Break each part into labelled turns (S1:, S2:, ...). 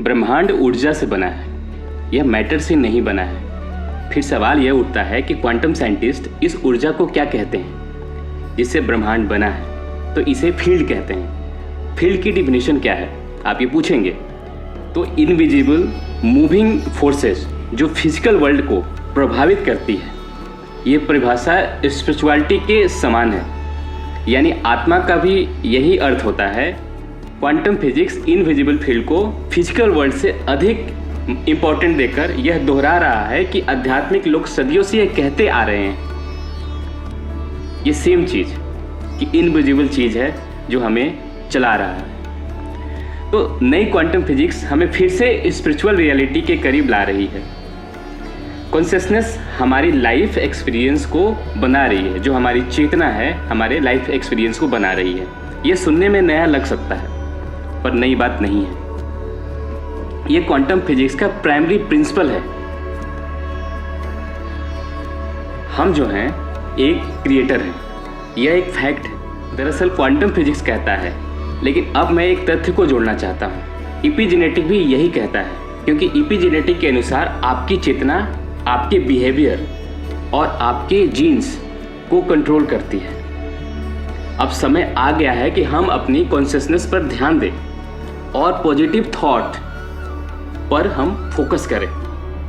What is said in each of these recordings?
S1: ब्रह्मांड ऊर्जा से बना है, यह मैटर से नहीं बना है। फिर सवाल यह उठता है कि क्वांटम साइंटिस्ट इस ऊर्जा को क्या कहते हैं जिससे ब्रह्मांड बना है? तो इसे फील्ड कहते हैं। फील्ड की डिफिनेशन क्या है आप ये पूछेंगे, तो इनविजिबल मूविंग फोर्सेस जो फिजिकल वर्ल्ड को प्रभावित करती है। ये परिभाषा स्पिरिचुअलिटी के समान है, यानी आत्मा का भी यही अर्थ होता है। क्वांटम फिजिक्स इनविजिबल फील्ड को फिजिकल वर्ल्ड से अधिक इम्पोर्टेंट देकर यह दोहरा रहा है कि आध्यात्मिक लोग सदियों से यह कहते आ रहे हैं ये सेम चीज़ कि इनविजिबल चीज़ है जो हमें चला रहा है। तो नई क्वांटम फिजिक्स हमें फिर से स्पिरिचुअल रियलिटी के करीब ला रही है। कॉन्शियसनेस हमारी लाइफ एक्सपीरियंस को बना रही है, जो हमारी चेतना है हमारे लाइफ एक्सपीरियंस को बना रही है। ये सुनने में नया लग सकता है पर नई बात नहीं है। ये क्वांटम फिजिक्स का प्राइमरी प्रिंसिपल है। हम जो हैं एक क्रिएटर हैं, यह एक फैक्ट है। दरअसल क्वांटम फिजिक्स कहता है, लेकिन अब मैं एक तथ्य को जोड़ना चाहता हूँ। इपिजेनेटिक भी यही कहता है, क्योंकि इपिजेनेटिक के अनुसार आपकी चेतना आपके बिहेवियर और आपके जीन्स को कंट्रोल करती है। अब समय आ गया है कि हम अपनी कॉन्शियसनेस पर ध्यान दें और पॉजिटिव थॉट पर हम फोकस करें।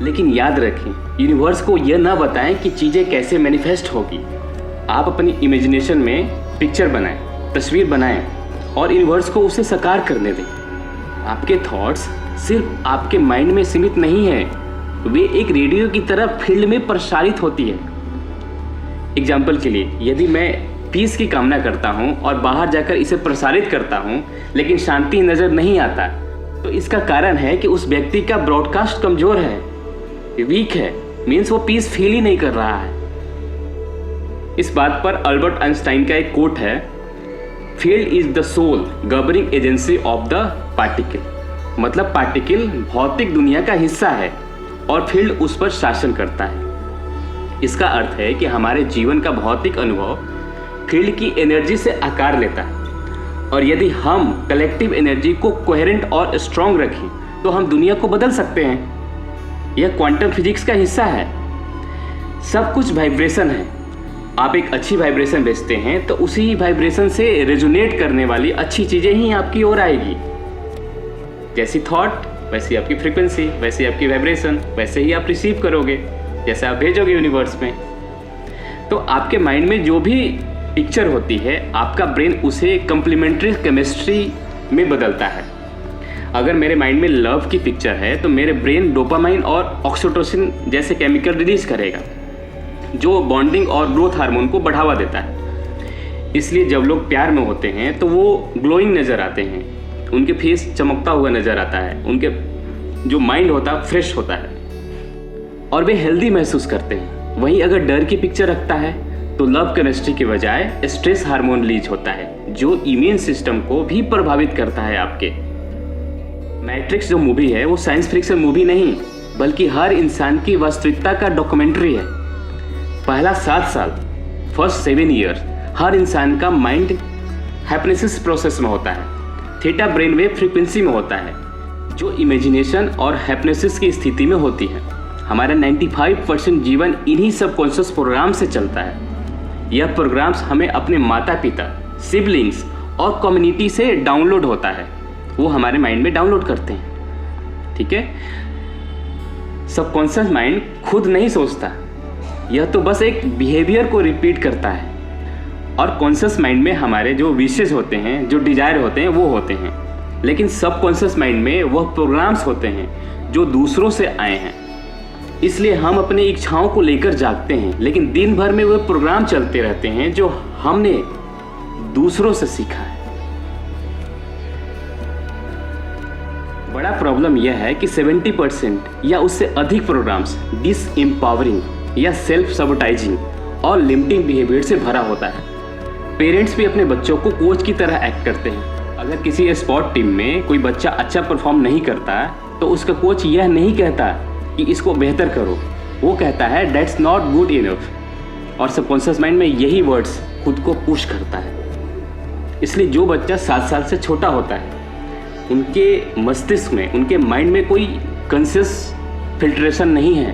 S1: लेकिन याद रखें, यूनिवर्स को यह ना बताएं कि चीज़ें कैसे मैनिफेस्ट होगी। आप अपनी इमेजिनेशन में पिक्चर बनाएं, तस्वीर बनाएं और यूनिवर्स को उसे साकार करने दें। आपके थॉट्स सिर्फ आपके माइंड में सीमित नहीं है, वे एक रेडियो की तरह फील्ड में प्रसारित होती है। एग्जाम्पल के लिए, यदि मैं पीस की कामना करता हूँ और बाहर जाकर इसे प्रसारित करता हूँ लेकिन शांति नज़र नहीं आता, तो इसका कारण है कि उस व्यक्ति का ब्रॉडकास्ट कमज़ोर है, वीक है, मीन्स वो पीस फील ही नहीं कर रहा है। इस बात पर अल्बर्ट आइंस्टाइन का एक कोट है, field is the sole governing agency of the particle. मतलब पार्टिकल भौतिक दुनिया का हिस्सा है और फील्ड उस पर शासन करता है। इसका अर्थ है कि हमारे जीवन का भौतिक अनुभव फील्ड की एनर्जी से आकार लेता है, और यदि हम कलेक्टिव एनर्जी को कोहेरेंट और स्ट्रॉन्ग रखें तो हम दुनिया को बदल सकते हैं। यह क्वांटम फिजिक्स का हिस्सा है। सब कुछ वाइब्रेशन है। आप एक अच्छी वाइब्रेशन भेजते हैं तो उसी वाइब्रेशन से रेजोनेट करने वाली अच्छी चीज़ें ही आपकी ओर आएगी। जैसी थॉट वैसी आपकी फ्रीक्वेंसी, वैसी आपकी वाइब्रेशन, वैसे ही आप रिसीव करोगे, जैसे आप भेजोगे यूनिवर्स में। तो आपके माइंड में जो भी पिक्चर होती है, आपका ब्रेन उसे कम्प्लीमेंट्री केमिस्ट्री में बदलता है। अगर मेरे माइंड में लव की पिक्चर है तो मेरे ब्रेन डोपामाइन और ऑक्सीटोसिन जैसे केमिकल रिलीज करेगा, जो बॉन्डिंग और ग्रोथ हार्मोन को बढ़ावा देता है। इसलिए जब लोग प्यार में होते हैं तो वो ग्लोइंग नज़र आते हैं, उनके फेस चमकता हुआ नज़र आता है, उनके जो माइंड होता है फ्रेश होता है और वे हेल्दी महसूस करते हैं। वहीं अगर डर की पिक्चर रखता है तो लव केमिस्ट्री के बजाय स्ट्रेस हार्मोन रिलीज होता है, जो इम्यून सिस्टम को भी प्रभावित करता है आपके। मैट्रिक्स जो मूवी है वो साइंस फिक्शन मूवी नहीं, बल्कि हर इंसान की वास्तविकता का डॉक्यूमेंट्री है। पहला 7 साल, फर्स्ट 7 ईयर्स, हर इंसान का माइंड हैप्नेसिस प्रोसेस में होता है। थीटा ब्रेन वेव फ्रीक्वेंसी में होता है, जो इमेजिनेशन और हैप्नेसिस की स्थिति में होती है। हमारा 95% जीवन इन्हीं सबकॉन्शियस प्रोग्राम से चलता है। यह प्रोग्राम्स हमें अपने माता पिता, सिबलिंग्स और कम्युनिटी से डाउनलोड होता है, वो हमारे माइंड में डाउनलोड करते हैं। ठीक है, सबकॉन्शियस माइंड खुद नहीं सोचता, यह तो बस एक बिहेवियर को रिपीट करता है। और कॉन्शियस माइंड में हमारे जो विशेष होते हैं, जो डिजायर होते हैं वो होते हैं, लेकिन सबकॉन्शियस माइंड में वह प्रोग्राम्स होते हैं जो दूसरों से आए हैं। इसलिए हम अपनी इच्छाओं को लेकर जागते हैं, लेकिन दिन भर में वह प्रोग्राम चलते रहते हैं जो हमने दूसरों से सीखा है। बड़ा प्रॉब्लम यह है कि 70% या उससे अधिक प्रोग्राम्स डिसएम्पावरिंग या सेल्फ सबोटाइजिंग और लिमिटिंग बिहेवियर से भरा होता है। पेरेंट्स भी अपने बच्चों को कोच की तरह एक्ट करते हैं। अगर किसी स्पोर्ट टीम में कोई बच्चा अच्छा परफॉर्म नहीं करता तो उसका कोच यह नहीं कहता कि इसको बेहतर करो, वो कहता है दैट्स नॉट गुड इनफ। और सबकॉन्शियस माइंड में यही वर्ड्स खुद को पुश करता है। इसलिए जो बच्चा 7 साल से छोटा होता है उनके मस्तिष्क में, उनके माइंड में कोई कॉन्शियस फिल्ट्रेशन नहीं है,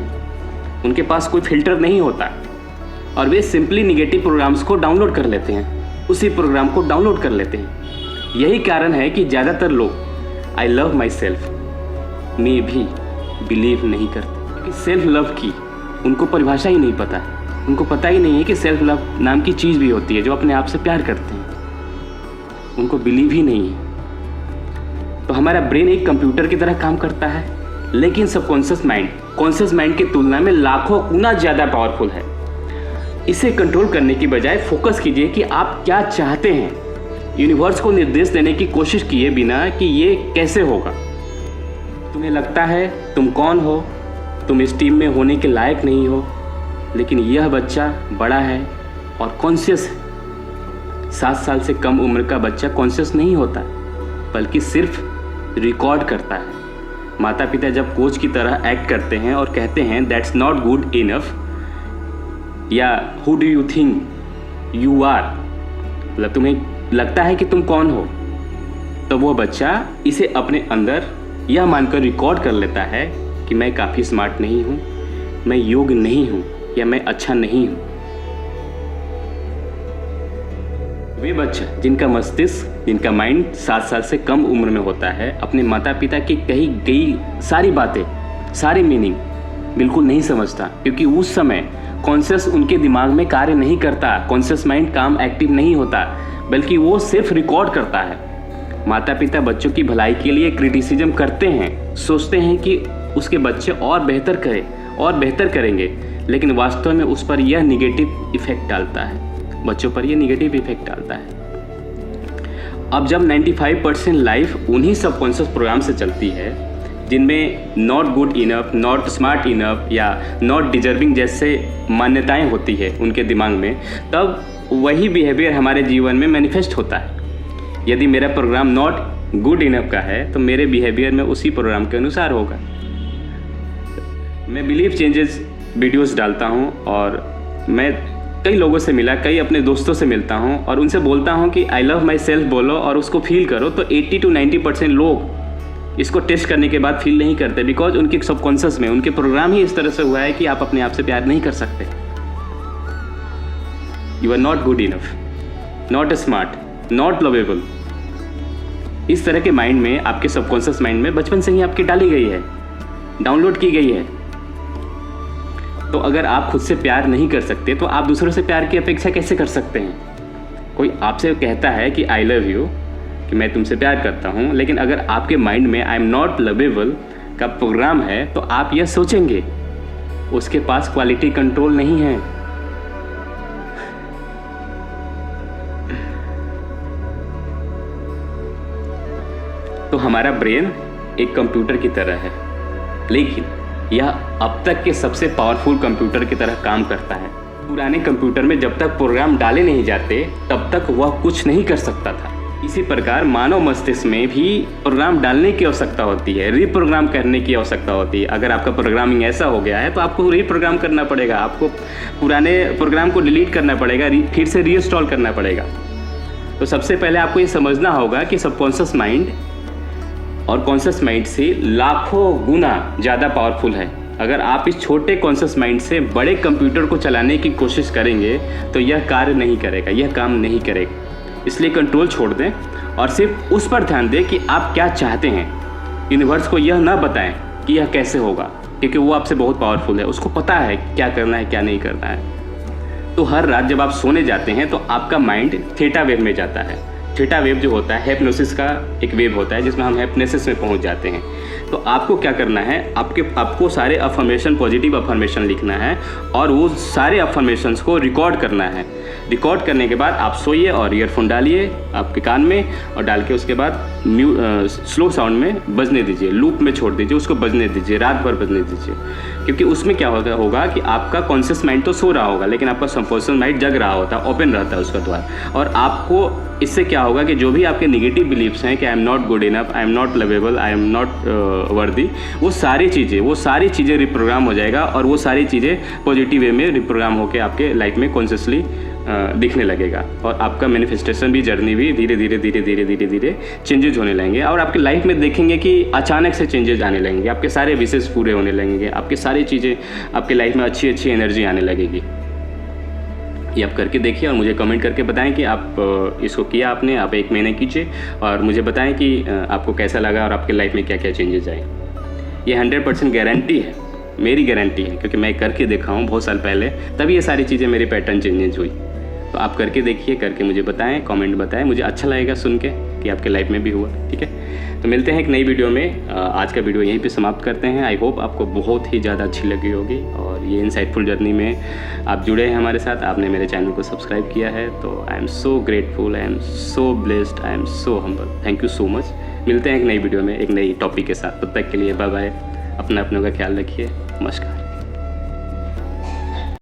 S1: उनके पास कोई फिल्टर नहीं होता और वे सिंपली निगेटिव प्रोग्राम्स को डाउनलोड कर लेते हैं, उसी प्रोग्राम को डाउनलोड कर लेते हैं। यही कारण है कि ज़्यादातर लोग आई लव माई सेल्फ में भी बिलीव नहीं करते, क्योंकि सेल्फ लव की उनको परिभाषा ही नहीं पता। उनको पता ही नहीं है कि सेल्फ लव नाम की चीज़ भी होती है, जो अपने आप से प्यार करते हैं, उनको बिलीव ही नहीं है। तो हमारा ब्रेन एक कंप्यूटर की तरह काम करता है, लेकिन सबकॉन्शियस माइंड कॉन्शियस माइंड की तुलना में लाखों गुना ज़्यादा पावरफुल है। इसे कंट्रोल करने की बजाय फोकस कीजिए कि आप क्या चाहते हैं। यूनिवर्स को निर्देश देने की कोशिश किए बिना कि ये कैसे होगा। तुम्हें लगता है तुम कौन हो, तुम इस टीम में होने के लायक नहीं हो, लेकिन यह बच्चा बड़ा है और कॉन्शियस है। 7 साल से कम उम्र का बच्चा कॉन्शियस नहीं होता, बल्कि सिर्फ रिकॉर्ड करता है। माता पिता जब कोच की तरह एक्ट करते हैं और कहते हैं दैट्स नॉट गुड इनफ या who do you think you are, मतलब तुम्हें लगता है कि तुम कौन हो, तो वो बच्चा इसे अपने अंदर यह मानकर रिकॉर्ड कर लेता है कि मैं काफ़ी स्मार्ट नहीं हूँ, मैं योग्य नहीं हूँ या मैं अच्छा नहीं हूँ। वे बच्चा जिनका मस्तिष्क, जिनका माइंड 7 साल से कम उम्र में होता है, अपने माता पिता की कही गई सारी बातें, सारी मीनिंग बिल्कुल नहीं समझता, क्योंकि उस समय कॉन्शियस उनके दिमाग में कार्य नहीं करता, कॉन्शियस माइंड काम एक्टिव नहीं होता, बल्कि वो सिर्फ रिकॉर्ड करता है। माता पिता बच्चों की भलाई के लिए क्रिटिसिज्म करते हैं, सोचते हैं कि उसके बच्चे और बेहतर करें और बेहतर करेंगे, लेकिन वास्तव में उस पर यह निगेटिव इफेक्ट डालता है, बच्चों पर यह निगेटिव इफेक्ट डालता है। अब जब 95% लाइफ उन्हीं सबकॉन्शियस प्रोग्राम से चलती है, जिनमें not good enough, not smart enough या नॉट डिजर्विंग जैसे मान्यताएं होती है उनके दिमाग में, तब वही बिहेवियर हमारे जीवन में मैनिफेस्ट होता है। यदि मेरा प्रोग्राम नॉट गुड इनफ का है, तो मेरे बिहेवियर में उसी प्रोग्राम के अनुसार होगा। मैं बिलीव चेंजेस वीडियोस डालता हूं और मैं कई लोगों से मिला, कई अपने दोस्तों से मिलता हूं और उनसे बोलता हूं कि आई लव माई सेल्फ बोलो और उसको फील करो, तो 80 to 90% लोग इसको टेस्ट करने के बाद फील नहीं करते, बिकॉज उनके सबकॉन्शियस में उनके प्रोग्राम ही इस तरह से हुआ है कि आप अपने आप से प्यार नहीं कर सकते। You are not good enough, not smart, not lovable. इस तरह के माइंड में, आपके सबकॉन्शियस माइंड में बचपन से ही आपकी डाली गई है, डाउनलोड की गई है। तो अगर आप खुद से प्यार नहीं कर सकते, तो आप दूसरों से प्यार की अपेक्षा कैसे कर सकते हैं? कोई आपसे कहता है कि आई लव यू, कि मैं तुमसे प्यार करता हूँ, लेकिन अगर आपके माइंड में आई एम नॉट लवेबल का प्रोग्राम है, तो आप यह सोचेंगे उसके पास क्वालिटी कंट्रोल नहीं है। तो हमारा ब्रेन एक कंप्यूटर की तरह है, लेकिन यह अब तक के सबसे पावरफुल कंप्यूटर की तरह काम करता है। पुराने कंप्यूटर में जब तक प्रोग्राम डाले नहीं जाते, तब तक वह कुछ नहीं कर सकता था। इसी प्रकार मानव मस्तिष्क में भी प्रोग्राम डालने की आवश्यकता होती है, रीप्रोग्राम करने की आवश्यकता होती है। अगर आपका प्रोग्रामिंग ऐसा हो गया है, तो आपको रीप्रोग्राम करना पड़ेगा, आपको पुराने प्रोग्राम को डिलीट करना पड़ेगा, फिर से रीइंस्टॉल करना पड़ेगा। तो सबसे पहले आपको ये समझना होगा कि सबकॉन्शियस माइंड और कॉन्शियस माइंड से लाखों गुना ज़्यादा पावरफुल है। अगर आप इस छोटे कॉन्शियस माइंड से बड़े कंप्यूटर को चलाने की कोशिश करेंगे, तो यह कार्य नहीं करेगा, यह काम नहीं करेगा। इसलिए कंट्रोल छोड़ दें और सिर्फ उस पर ध्यान दें कि आप क्या चाहते हैं। यूनिवर्स को यह ना बताएं कि यह कैसे होगा, क्योंकि वो आपसे बहुत पावरफुल है, उसको पता है क्या करना है क्या नहीं करना है। तो हर रात जब आप सोने जाते हैं, तो आपका माइंड थीटा वेव में जाता है। थीटा वेव जो होता है हिप्नोसिस का एक वेव होता है, जिसमें हम हिप्नोसिस में पहुंच जाते हैं। तो आपको क्या करना है, आपको सारे अफर्मेशन, पॉजिटिव अफर्मेशन लिखना है और वो सारे अफर्मेशंस को रिकॉर्ड करना है। रिकॉर्ड करने के बाद आप सोइए और ईयरफोन डालिए आपके कान में, और डाल के उसके बाद स्लो साउंड में बजने दीजिए, लूप में छोड़ दीजिए, उसको बजने दीजिए, रात भर बजने दीजिए। क्योंकि उसमें क्या होगा कि आपका कॉन्शियस माइंड तो सो रहा होगा, लेकिन आपका सबकॉन्शियस माइंड जग रहा होता है, ओपन रहता है उसका द्वार। और आपको इससे क्या होगा कि जो भी आपके नेगेटिव बिलीफ्स हैं कि I am not good enough, I am not lovable, I am not worthy, वो सारी चीज़ें रिप्रोग्राम हो जाएगा और वो सारी चीज़ें पॉजिटिव वे में रिप्रोग्राम होकर आपके लाइफ में कॉन्शियसली दिखने लगेगा और आपका मैनिफेस्टेशन भी, जर्नी भी धीरे धीरे चेंजेज होने लगेंगे और आपकी लाइफ में देखेंगे कि अचानक से चेंजेज आने लगेंगे, आपके सारे विशेष पूरे होने लगेंगे, आपकी सारी चीज़ें आपके लाइफ में अच्छी एनर्जी आने लगेगी। ये आप करके देखिए और मुझे कमेंट करके बताएं कि आप इसको किया आपने, आप 1 महीने कीजिए और मुझे बताएं कि आपको कैसा लगा और आपके लाइफ में क्या क्या चेंजेस आए। ये 100% गारंटी है, मेरी गारंटी है, क्योंकि मैं करके देखा हूँ बहुत साल पहले, तभी ये सारी चीज़ें मेरे पैटर्न चेंजेस हुई। तो आप करके देखिए, करके मुझे बताएं, कमेंट बताएं, मुझे अच्छा लगेगा सुन के कि आपके लाइफ में भी हुआ। ठीक है, तो मिलते हैं एक नई वीडियो में। आज का वीडियो यहीं पे समाप्त करते हैं। आई होप आपको बहुत ही ज़्यादा अच्छी लगी होगी और ये इनसाइटफुल जर्नी में आप जुड़े हैं हमारे साथ, आपने मेरे चैनल को सब्सक्राइब किया है, तो I am so grateful, I am so blessed, I am so humble. Thank you so much. मिलते हैं एक नई वीडियो में एक नई टॉपिक के साथ। तब तक के लिए बाय बाय। अपना अपनों का ख्याल रखिए। नमस्कार।